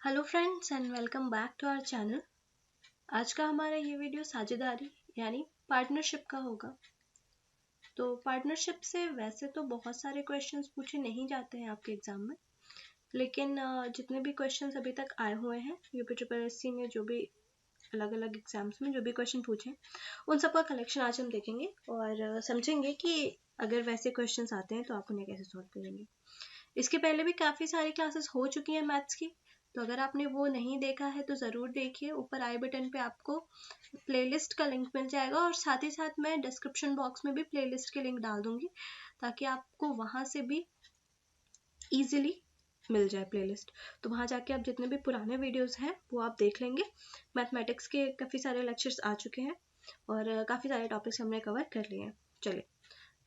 Hello friends and welcome back to our channel. आज का हमारा ये वीडियो साझेदारी यानी पार्टनरशिप का होगा। तो पार्टनरशिप से वैसे तो बहुत सारे क्वेश्चंस पूछे नहीं जाते हैं आपके एग्जाम में, लेकिन जितने भी क्वेश्चंस अभी तक आए हुए हैं यूपीएससी ने जो भी अलग अलग एग्जाम्स में जो भी क्वेश्चन पूछे उन सबका कलेक्शन आज हम देखेंगे और समझेंगे कि अगर वैसे क्वेश्चंस आते हैं तो आप उन्हें कैसे सॉल्व करेंगे। इसके पहले भी काफ़ी सारी क्लासेस हो चुकी हैं मैथ्स की, तो अगर आपने वो नहीं देखा है तो ज़रूर देखिए। ऊपर आई बटन पे आपको प्लेलिस्ट का लिंक मिल जाएगा और साथ ही साथ मैं डिस्क्रिप्शन बॉक्स में भी प्लेलिस्ट के लिंक डाल दूंगी ताकि आपको वहाँ से भी ईजिली मिल जाए प्लेलिस्ट। तो वहाँ जाके आप जितने भी पुराने वीडियोस हैं वो आप देख लेंगे। मैथमेटिक्स के काफ़ी सारे लेक्चर्स आ चुके हैं और काफ़ी सारे टॉपिक्स हमने कवर कर लिए हैं। चलिए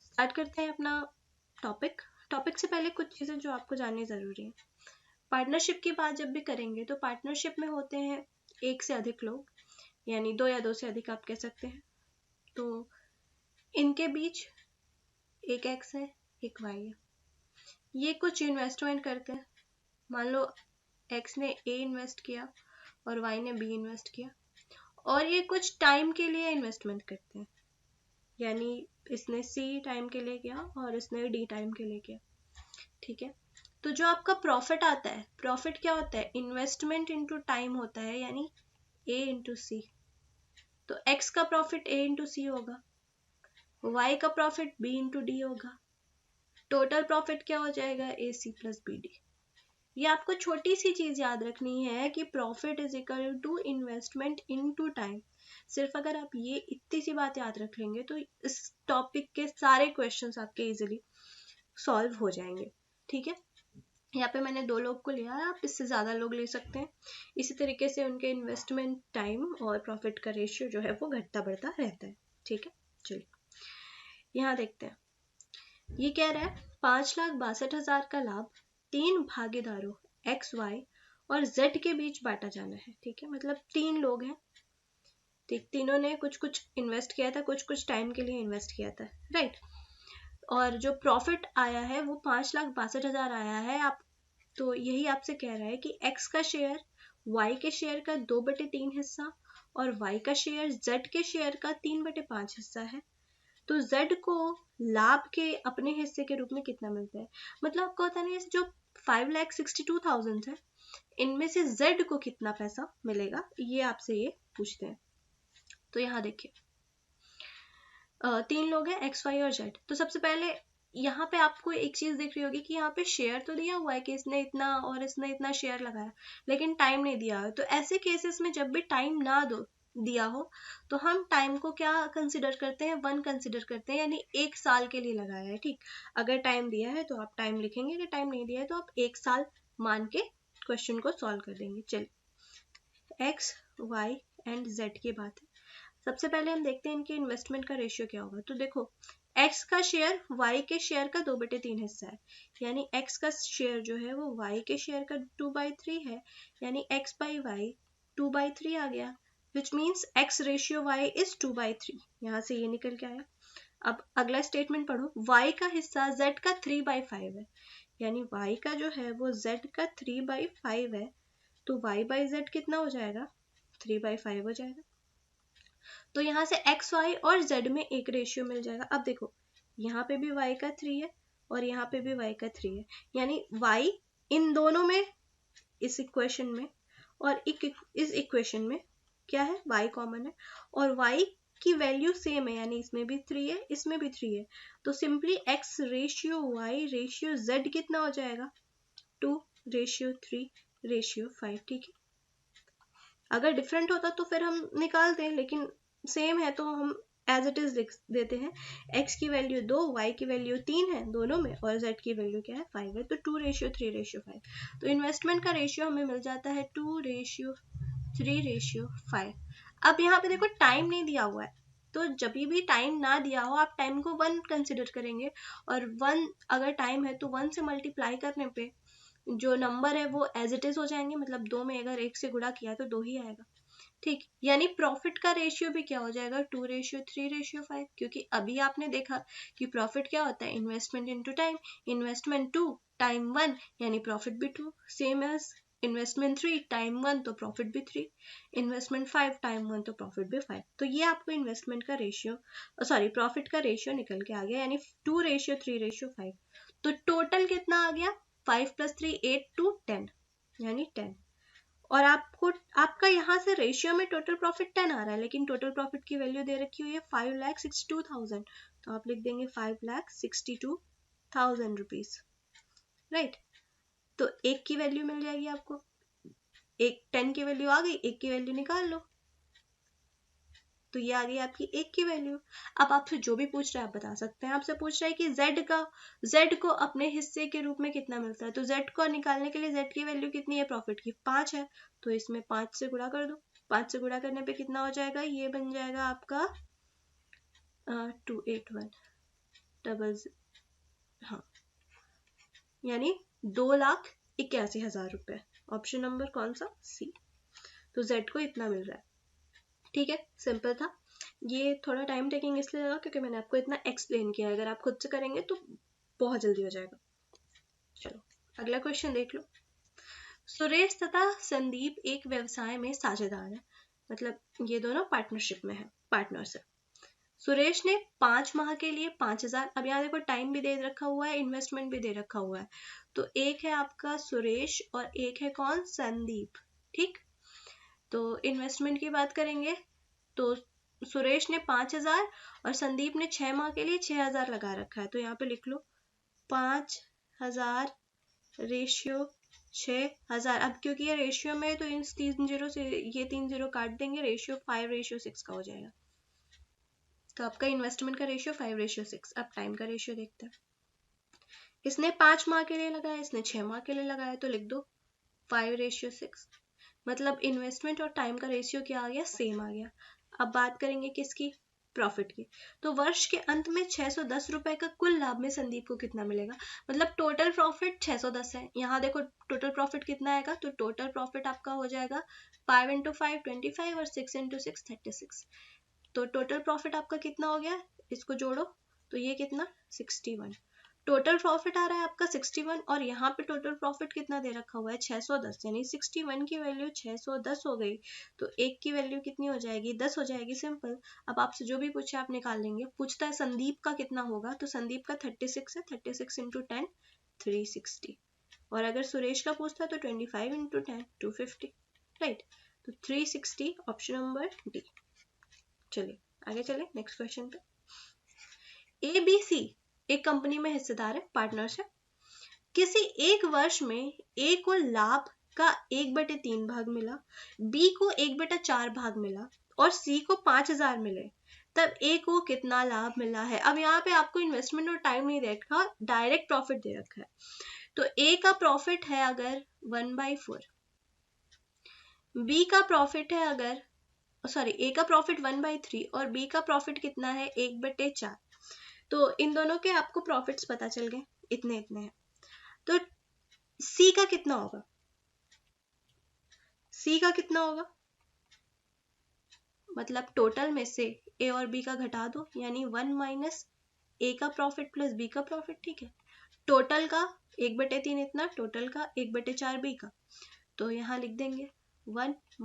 स्टार्ट करते हैं अपना टॉपिक से पहले कुछ चीज़ें जो आपको जाननी ज़रूरी है। पार्टनरशिप की बात जब भी करेंगे तो पार्टनरशिप में होते हैं एक से अधिक लोग, यानी दो या दो से अधिक आप कह सकते हैं। तो इनके बीच एक एक्स है एक वाई है, ये कुछ इन्वेस्टमेंट करते हैं। मान लो एक्स ने ए इन्वेस्ट किया और वाई ने बी इन्वेस्ट किया और ये कुछ टाइम के लिए इन्वेस्टमेंट करते हैं, यानी इसने सी टाइम के लिए किया और इसने डी टाइम के लिए किया। ठीक है, तो जो आपका प्रॉफिट आता है, प्रॉफिट क्या होता है? इन्वेस्टमेंट इनटू टाइम होता है, यानी A इंटू सी। तो X का प्रॉफिट A इंटू सी होगा, Y का प्रॉफिट B इंटू डी होगा। टोटल प्रॉफिट क्या हो जाएगा? AC plus BD। ये आपको छोटी सी चीज याद रखनी है कि profit is equal to investment into time. सिर्फ अगर आप ये इतनी सी बात याद रख लेंगे तो इस टॉपिक के सारे क्वेश्चंस आपके इजीली सॉल्व हो जाएंगे। ठीक है, यहाँ पे मैंने 2 लोग को लिया है, आप इससे ज़्यादा लोग ले सकते हैं। इसी तरीके से उनके इन्वेस्टमेंट टाइम और प्रॉफिट का रेशियो जो है वो घटता बढ़ता रहता है। ठीक है, चलिए यहाँ देखते हैं। ये कह रहा है 5,62,000 का लाभ 3 भागीदारों एक्स वाई और जेड के बीच बांटा जाना है। ठीक है, मतलब 3 लोग हैं, ठीक, तीनों ने कुछ कुछ इन्वेस्ट किया था, कुछ कुछ टाइम के लिए इन्वेस्ट किया था, राइट। और जो प्रॉफिट आया है वो 5,62,000 आया है। आप तो यही आपसे कह रहा है कि x का शेयर y के शेयर का 2/3 हिस्सा और y का शेयर z के शेयर का 3/5 हिस्सा है। तो z को लाभ के अपने हिस्से के रूप में कितना मिलता है? मतलब आपको होता नहीं, जो 5,62,000 है इनमें से z को कितना पैसा मिलेगा, ये आपसे ये पूछते हैं। तो यहाँ देखिए 3 लोग हैं x y और z। तो सबसे पहले यहाँ पे आपको एक चीज दिख रही होगी कि यहाँ पे शेयर तो दिया हुआ है कि इसने इतना और इसने इतना शेयर लगाया, लेकिन टाइम नहीं दिया है। तो ऐसे केसेस में जब भी टाइम ना दिया हो तो हम टाइम को क्या कंसिडर करते हैं? 1 कंसिडर करते हैं, यानी 1 साल के लिए लगाया है। ठीक, अगर टाइम दिया है तो आप टाइम लिखेंगे, अगर टाइम नहीं दिया है तो आप 1 साल मान के क्वेश्चन को सॉल्व कर देंगे। चलिए एक्स वाई एंड जेड की बात है। सबसे पहले हम देखते हैं इनके इन्वेस्टमेंट का रेशियो क्या होगा। तो देखो x का शेयर y के शेयर का 2/3 हिस्सा है, यानी x का शेयर जो है वो y के शेयर का 2/3 है, यानी x by y 2/3 आ गया, which means x ratio y is 2/3। यहाँ से ये निकल के आया। अब अगला स्टेटमेंट पढ़ो, y का हिस्सा z का 3/5 है, यानी y का जो है वो z का 3/5 है। तो y by z कितना हो जाएगा? 3/5 हो जाएगा। तो यहाँ से एक्स वाई और जेड में एक रेशियो मिल जाएगा। अब देखो यहाँ पे भी y का 3 है और यहाँ पे भी y का 3 है, यानी y इन दोनों में, इस इक्वेशन में और इस इक्वेशन में क्या है? y कॉमन है और y की वैल्यू सेम है, यानी इसमें भी 3 है इसमें भी 3 है। तो simply x ratio y ratio z कितना हो जाएगा? 2:3:5। ठीक है, अगर डिफरेंट होता तो फिर हम निकाल दें, लेकिन सेम है तो हम एज इट इज लिख देते हैं। x की वैल्यू 2, y की वैल्यू 3 है दोनों में और z की वैल्यू क्या है? 5 है। तो 2:3:5। तो इन्वेस्टमेंट का रेशियो हमें मिल जाता है 2:3:5। अब यहाँ पे देखो टाइम नहीं दिया हुआ है, तो जब भी टाइम ना दिया हो आप टाइम को 1 कंसिडर करेंगे और 1 अगर टाइम है तो 1 से मल्टीप्लाई करने पे जो नंबर है वो एज इट इज हो जाएंगे, मतलब 2 में अगर 1 से गुणा किया तो 2 ही आएगा। ठीक, यानी प्रॉफिट का रेशियो भी क्या हो जाएगा? 2:3:5, क्योंकि अभी आपने देखा कि प्रॉफिट क्या होता है? Investment into time, investment 2 time 1, यानी प्रॉफिट भी 2, सेम एज इन्वेस्टमेंट 3 टाइम 1 तो प्रॉफिट भी 3, इन्वेस्टमेंट 5 टाइम 1 तो प्रॉफिट भी 5। तो ये आपको इन्वेस्टमेंट का रेशियो, सॉरी प्रॉफिट का रेशियो निकल के आ गया, यानी 2:3:5। तो टोटल कितना आ गया, 5 + 3 8 to 10, यानी 10। और आपका यहाँ से रेशियो में टोटल प्रॉफिट 10 आ रहा है, लेकिन टोटल प्रॉफिट की वैल्यू दे रखी हुई है 5,62,000, तो आप लिख देंगे 5,62,000 रुपीज, राइट। तो एक की वैल्यू मिल जाएगी आपको, एक 10 की वैल्यू आ गई, एक की वैल्यू निकाल लो, तो ये आ गई आपकी एक की वैल्यू। अब आपसे जो भी पूछ रहा है आप बता सकते हैं। आपसे पूछ रहा है कि z को अपने हिस्से के रूप में कितना मिलता है, तो z को निकालने के लिए z की वैल्यू कितनी है प्रॉफिट की, 5 है, तो इसमें 5 से गुणा कर दो। 5 से गुणा करने पे कितना हो जाएगा, ये बन जाएगा आपका 281 हाँ, यानी 2,81,000 रुपए। ऑप्शन नंबर कौन सा, सी। तो z को इतना मिल रहा है, ठीक है, सिंपल था। ये थोड़ा टाइम टेकिंग इसलिए लगा क्योंकि मैंने आपको इतना एक्सप्लेन किया है, अगर आप खुद से करेंगे तो बहुत जल्दी हो जाएगा। चलो अगला क्वेश्चन देख लो। सुरेश तथा संदीप एक व्यवसाय में साझेदार है, मतलब ये दोनों पार्टनरशिप में है, पार्टनर्स है। सुरेश ने 5 माह के लिए 5,000, अब यहाँ देखो टाइम भी दे रखा हुआ है, इन्वेस्टमेंट भी दे रखा हुआ है, तो एक है आपका सुरेश और एक है कौन, संदीप, ठीक। तो इन्वेस्टमेंट की बात करेंगे तो सुरेश ने 5,000 और संदीप ने 6 माह के लिए 6,000 लगा रखा है, तो यहाँ पे लिख लो 5,000 रेशियो 6,000। अब क्योंकि ये रेशियो में है तो इन 3 जीरो से ये 3 जीरो काट देंगे, रेशियो 5:6 का हो जाएगा। तो आपका इन्वेस्टमेंट का रेशियो 5:6। अब टाइम का रेशियो देखते हैं। इसने 5 माह के लिए लगाया, इसने 6 माह के लिए लगाया, तो लिख दो 5:6। मतलब इन्वेस्टमेंट और टाइम का रेशियो क्या आ गया, सेम आ गया। अब बात करेंगे किसकी, प्रॉफिट की। तो वर्ष के अंत में 610 रुपए का कुल लाभ में संदीप को कितना मिलेगा, मतलब टोटल प्रॉफिट 610 है। यहाँ देखो टोटल प्रॉफिट कितना आएगा, तो टोटल प्रॉफिट आपका हो जाएगा 5 × 5 25 और 6 × 6 36। तो टोटल प्रॉफिट आपका कितना हो गया, इसको जोड़ो तो ये कितना 61। टोटल प्रॉफिट आ रहा है आपका 61 और यहाँ पे टोटल प्रॉफिट कितना दे रखा हुआ है 610, यानी 61 की वैल्यू 610 हो गई, तो एक की वैल्यू कितनी हो जाएगी, 10 हो जाएगी, सिंपल। अब आपसे जो भी पूछे आप निकाल लेंगे। पूछता है संदीप का कितना होगा, तो संदीप का 36 है, 36 × 10 360। और अगर सुरेश का पूछता है तो 25 × 10 250, राइट। तो 360 ऑप्शन नंबर डी। चलिए आगे चले नेक्स्ट क्वेश्चन पे। ABC एक कंपनी में हिस्सेदार है, पार्टनर्स है। किसी एक वर्ष में A को लाभ का 1/3 भाग मिला, B को 1/4 भाग मिला और C को 5,000 मिले, तब A को कितना लाभ मिला है। अब यहाँ पे आपको इन्वेस्टमेंट और टाइम नहीं दे रखा, डायरेक्ट प्रॉफिट दे रखा है। तो A का प्रॉफिट है अगर 1/4, B का प्रॉफिट है अगर A का प्रॉफिट 1/3 और B का प्रॉफिट कितना है 1/4। तो इन दोनों के आपको प्रॉफिट्स पता चल गए, इतने इतने हैं। तो C का कितना होगा, C का कितना होगा, मतलब टोटल में से A और B का घटा दो, यानी 1 - A का प्रॉफिट प्लस B का प्रॉफिट, ठीक है। टोटल का 1/3 इतना, टोटल का 1/4 B का, तो यहाँ लिख देंगे 1 -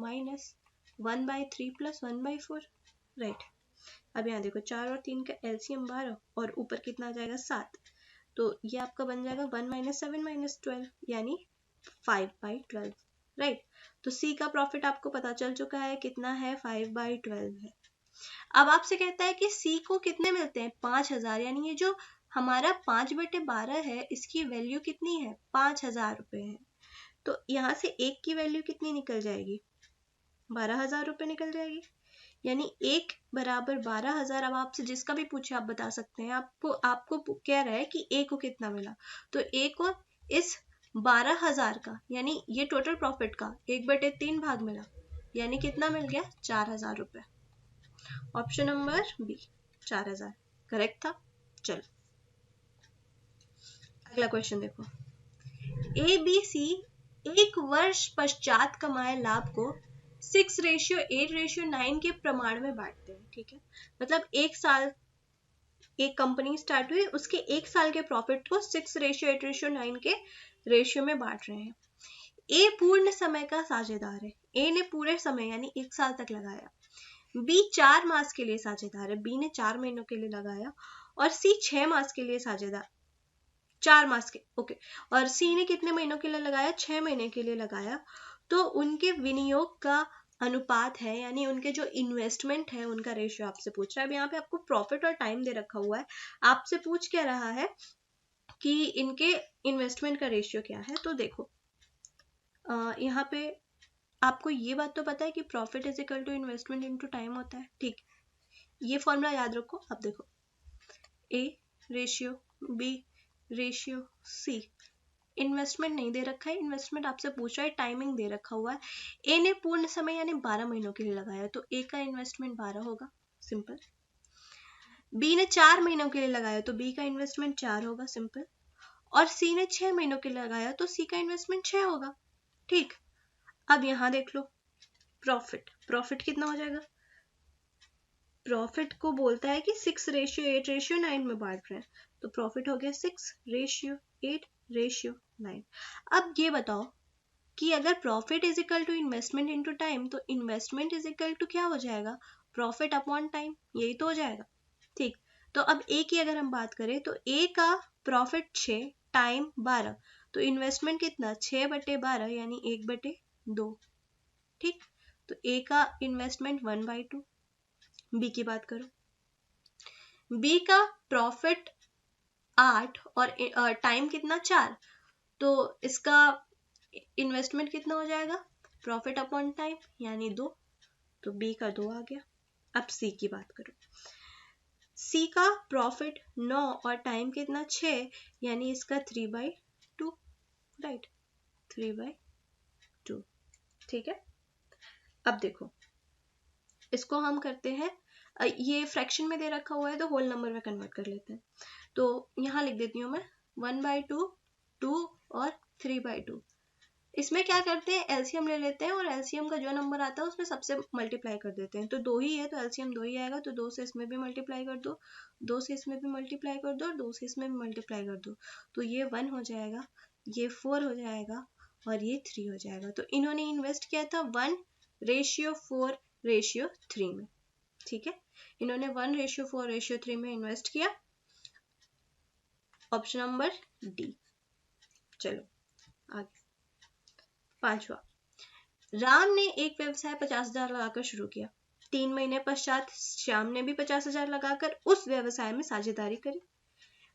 1/3 प्लस 1/4, राइट। अब यहाँ देखो 4 और 3 का एलसीएम 12 और ऊपर कितना आ जाएगा 7, तो ये आपका बन जाएगा 1 - 7 - 12 यानी 5/12, राइट। तो C का प्रॉफिट आपको पता चल चुका है कितना है, 5/12 है। अब आपसे कहता है कि C को कितने मिलते हैं, 5,000, यानी ये जो हमारा 5/12 है इसकी वैल्यू कितनी है, 5,000 रुपए है। तो यहाँ से एक की वैल्यू कितनी निकल जाएगी, 12,000 रुपए निकल जाएगी, यानी 1 बराबर 12,000। अब आपसे जिसका भी पूछे आप बता सकते हैं। आपको कह रहा है कि A को कितना मिला, तो A को इस 12,000 का, यानी ये टोटल प्रॉफिट का 1/3 भाग मिला, यानी कितना मिल गया 4,000 रुपए। ऑप्शन नंबर बी 4,000 करेक्ट था। चलो अगला क्वेश्चन देखो। ABC एक वर्ष पश्चात कमाए लाभ को 6:8:9 के प्रमाण में बांटते हैं, ठीक है। मतलब एक साल एक कंपनी स्टार्ट हुई, उसके एक साल के प्रॉफिट को 6:8:9 के रेशियो में बांट रहे हैं। ए पूर्ण समय का साझेदार है, ए ने पूरे समय यानी 1 साल तक लगाया। बी 4 मास के लिए साझेदार है, बी ने 4 महीनों के लिए लगाया। और सी 6 मास के लिए साझेदार, 4 मास के, ओके। और सी ने कितने महीनों के लिए लगाया? 6 महीने के लिए लगाया। तो उनके विनियोग का अनुपात है, यानी उनके जो इन्वेस्टमेंट है उनका रेशियो आपसे पूछ रहा है। अब यहाँ पे आपको प्रॉफिट और टाइम दे रखा हुआ है, आपसे पूछ क्या रहा है कि इनके इन्वेस्टमेंट का रेशियो क्या है। तो देखो यहाँ पे आपको ये बात तो पता है कि profit is equal to investment into time होता है, ठीक। ये फॉर्मूला याद रखो। अब देखो A ratio B ratio C, investment नहीं दे रखा है, इन्वेस्टमेंट आपसे पूछ रहा है, टाइमिंग दे रखा हुआ है। ए ने पूर्ण समय यानी 12 महीनों के लिए लगाया, तो ए का इन्वेस्टमेंट 12 होगा, सिंपल। बी ने 4 महीनों के लिए लगाया, तो बी का इन्वेस्टमेंट 4 होगा, सिंपल। और सी ने 6 महीनों के लिए लगाया, तो सी का इन्वेस्टमेंट 6 होगा, ठीक। अब यहां देख लो प्रॉफिट, प्रॉफिट कितना हो जाएगा? प्रॉफिट को बोलता है कि 6:8:9 में बांट रहे हैं, तो प्रॉफिट हो गया 6:8:9। अब ये बताओ कि अगर profit is equal to investment into time, तो इन्वेस्टमेंट इज इक्वल टू क्या हो जाएगा? प्रॉफिट अपॉन टाइम, यही तो हो जाएगा, ठीक। तो अब ए की अगर हम बात करें तो ए का प्रॉफिट 6, टाइम 12, तो इन्वेस्टमेंट कितना? 6/12 यानी 1/2, ठीक। तो ए का इन्वेस्टमेंट 1/2। बी की बात करो, बी का प्रॉफिट 8 और टाइम कितना? 4, तो इसका इन्वेस्टमेंट कितना हो जाएगा? प्रॉफिट अपॉन टाइम यानी 2, तो बी का 2 आ गया। अब सी की बात करो, सी का प्रॉफिट 9 और टाइम कितना? 6, यानी इसका 3/2, राइट, 3/2, ठीक है। अब देखो इसको हम करते हैं, ये फ्रैक्शन में दे रखा हुआ है तो होल नंबर में कन्वर्ट कर लेते हैं। तो यहाँ लिख देती हूँ मैं 1/2, 2 और 3/2। इसमें क्या करते हैं, एलसीएम ले लेते हैं और एलसीएम का जो नंबर आता है उसमें सबसे मल्टीप्लाई कर देते हैं। तो 2 ही है तो एलसीएम 2 ही आएगा, तो 2 से इसमें भी मल्टीप्लाई कर दो, 2 से इसमें भी मल्टीप्लाई कर दो और 2 से इसमें भी मल्टीप्लाई कर दो, तो ये 1 हो जाएगा, ये 4 हो जाएगा और ये 3 हो जाएगा। तो इन्होंने इन्वेस्ट किया था 1:4:3 में, ठीक है। इन्होंने 1:4:3 में इन्वेस्ट किया, ऑप्शन नंबर डी। चलो आगे, 5वां, राम ने एक व्यवसाय 50,000 लगाकर शुरू किया। 3 महीने पश्चात श्याम ने भी 50,000 लगाकर उस व्यवसाय में साझेदारी करी।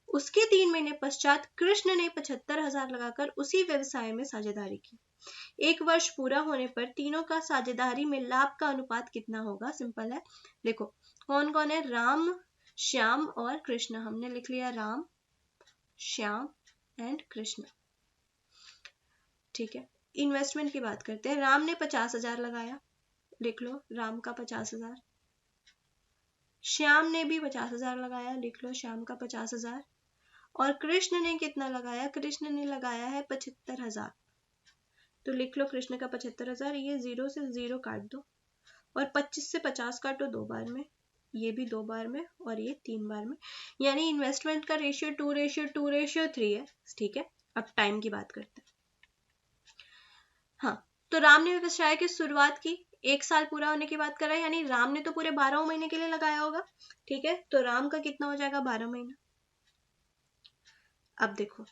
उसके 3 महीने पश्चात कृष्ण ने 75,000 लगाकर उसी व्यवसाय में साझेदारी की। 1 वर्ष पूरा होने पर तीनों का साझेदारी में लाभ का अनुपात कितना होगा? सिंपल है, देखो कौन कौन है? राम, श्याम और कृष्ण। हमने लिख लिया राम, श्याम एंड कृष्ण, ठीक है। इन्वेस्टमेंट की बात करते हैं, राम ने 50,000 लगाया, लिख लो राम का 50,000। श्याम ने भी 50,000 लगाया, लिख लो श्याम का 50,000। और कृष्ण ने कितना लगाया? कृष्ण ने लगाया है 75,000, तो लिख लो कृष्ण का 75,000। ये 0 से 0 काट दो और 25 से 50 काटो 2 बार में, ये भी 2 बार में और ये 3 बार में, यानी इन्वेस्टमेंट का रेशियो 2:2:3 है, ठीक है। अब टाइम की बात करते हैं। हाँ, तो राम ने व्यवसाय की शुरुआत की, 1 साल पूरा होने की बात कर रहा है, यानी राम ने तो पूरे 12 महीने के लिए लगाया होगा, ठीक है। तो राम का कितना हो जाएगा? 12 महीना। अब देखो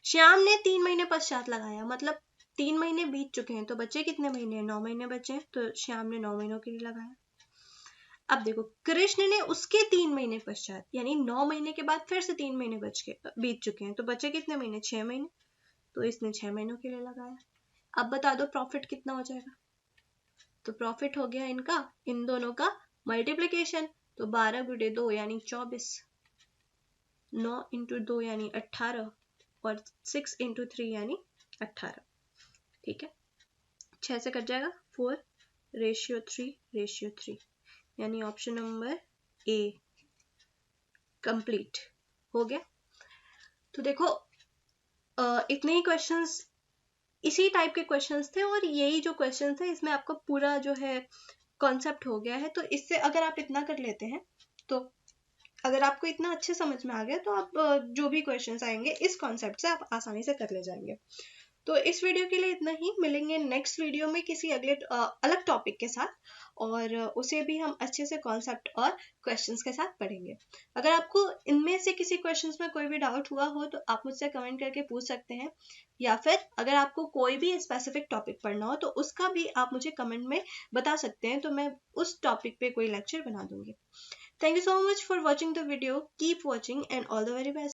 श्याम ने 3 महीने पश्चात लगाया, मतलब 3 महीने बीत चुके हैं, तो बचे कितने महीने? 9 महीने बचे हैं, तो श्याम ने 9 महीनों के लिए लगाया। अब देखो कृष्ण ने उसके 3 महीने पश्चात, यानी 9 महीने के बाद फिर से 3 महीने बीत चुके हैं, तो बचे कितने महीने? 6 महीने, तो इसने 6 महीनों के लिए लगाया। अब बता दो प्रॉफिट कितना हो जाएगा? तो प्रॉफिट हो गया इनका, इन दोनों का मल्टीप्लिकेशन, तो 12/2 यानी 24, 9 × 2 यानी 18 और 6 × 3 यानी 18, ठीक है। 6 से कट जाएगा, 4:3:3, यानी ऑप्शन नंबर ए कंप्लीट हो गया। तो देखो इतने ही क्वेश्चंस, इसी टाइप के क्वेश्चंस थे और यही जो क्वेश्चंस थे इसमें आपका पूरा जो है कॉन्सेप्ट हो गया है। तो इससे अगर आप इतना कर लेते हैं, तो अगर आपको इतना अच्छे समझ में आ गया, तो आप जो भी क्वेश्चंस आएंगे इस कॉन्सेप्ट से आप आसानी से कर ले जाएंगे। तो इस वीडियो के लिए इतना ही। मिलेंगे नेक्स्ट वीडियो में किसी अलग टॉपिक के साथ, और उसे भी हम अच्छे से कॉन्सेप्ट और क्वेश्चंस के साथ पढ़ेंगे। अगर आपको इनमें से किसी क्वेश्चंस में कोई भी डाउट हुआ हो तो आप मुझसे कमेंट करके पूछ सकते हैं, या फिर अगर आपको कोई भी स्पेसिफिक टॉपिक पढ़ना हो तो उसका भी आप मुझे कमेंट में बता सकते हैं, तो मैं उस टॉपिक पे कोई लेक्चर बना दूंगी। Thank you so much for watching the video. Keep watching and all the very best.